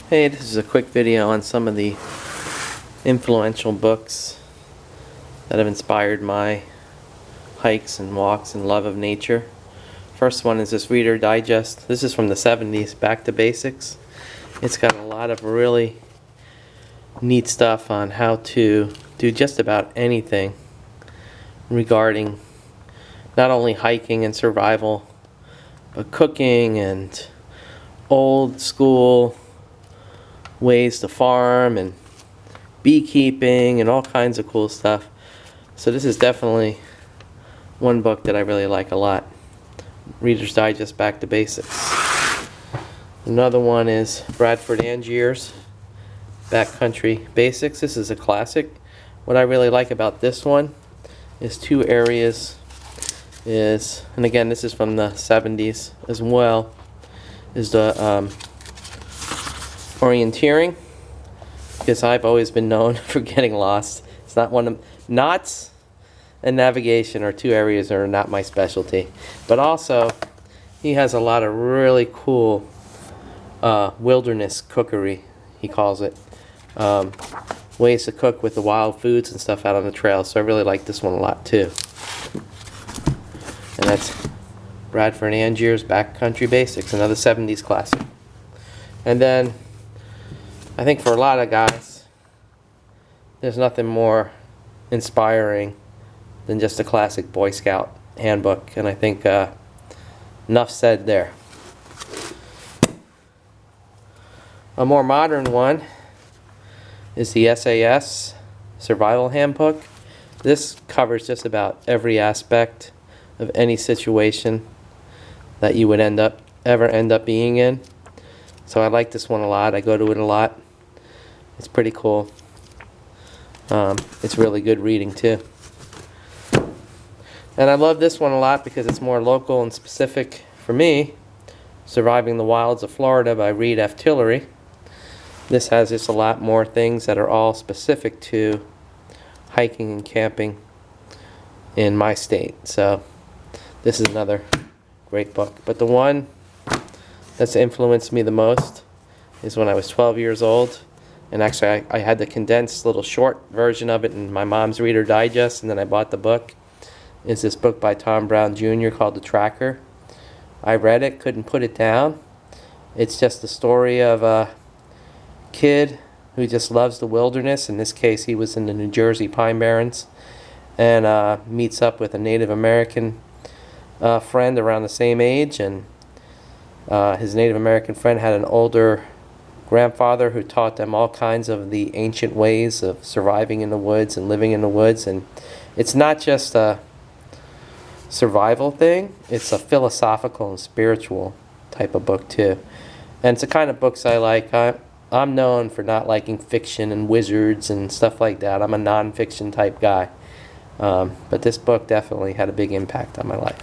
Hey, this is a quick video on some of the influential books that have inspired my hikes and walks and love of nature. First one is this Reader Digest. This is from the 70s, Back to Basics. It's got a lot of really neat stuff on how to do just about anything regarding not only hiking and survival, but cooking and old school ways to farm and beekeeping and all kinds of cool stuff. So this is definitely one book that I really like a lot. Reader's Digest, Back to Basics. Another one is Bradford Angier's Backcountry Basics. This is a classic. What I really like about this one is two areas and again this is from the 70s as well, is the orienteering, because I've always been known for getting lost. It's not one of knots and navigation are two areas that are not my specialty. But also, he has a lot of really cool wilderness cookery, he calls it. Ways to cook with the wild foods and stuff out on the trail. So I really like this one a lot too. And that's Bradford Angier's Backcountry Basics, another 70s classic. And then I think for a lot of guys, there's nothing more inspiring than just a classic Boy Scout handbook, and I think enough said there. A more modern one is the SAS Survival Handbook. This covers just about every aspect of any situation that you would ever end up being in. So I like this one a lot. I go to it a lot. It's pretty cool. It's really good reading too. And I love this one a lot because it's more local and specific for me. Surviving the Wilds of Florida by Reed F. Tillery. This has just a lot more things that are all specific to hiking and camping in my state. So this is another great book. But the one that's influenced me the most is when I was 12 years old. And actually, I had the condensed little short version of it in my mom's Reader Digest, and then I bought the book. It's this book by Tom Brown Jr. called The Tracker. I read it, couldn't put it down. It's just the story of a kid who just loves the wilderness. In this case, he was in the New Jersey Pine Barrens, and meets up with a Native American friend around the same age. And his Native American friend had an older grandfather who taught them all kinds of the ancient ways of surviving in the woods and living in the woods. And it's not just a survival thing, it's a philosophical and spiritual type of book too. And it's the kind of books I like. I'm known for not liking fiction and wizards and stuff like that. I'm a non-fiction type guy. But this book definitely had a big impact on my life.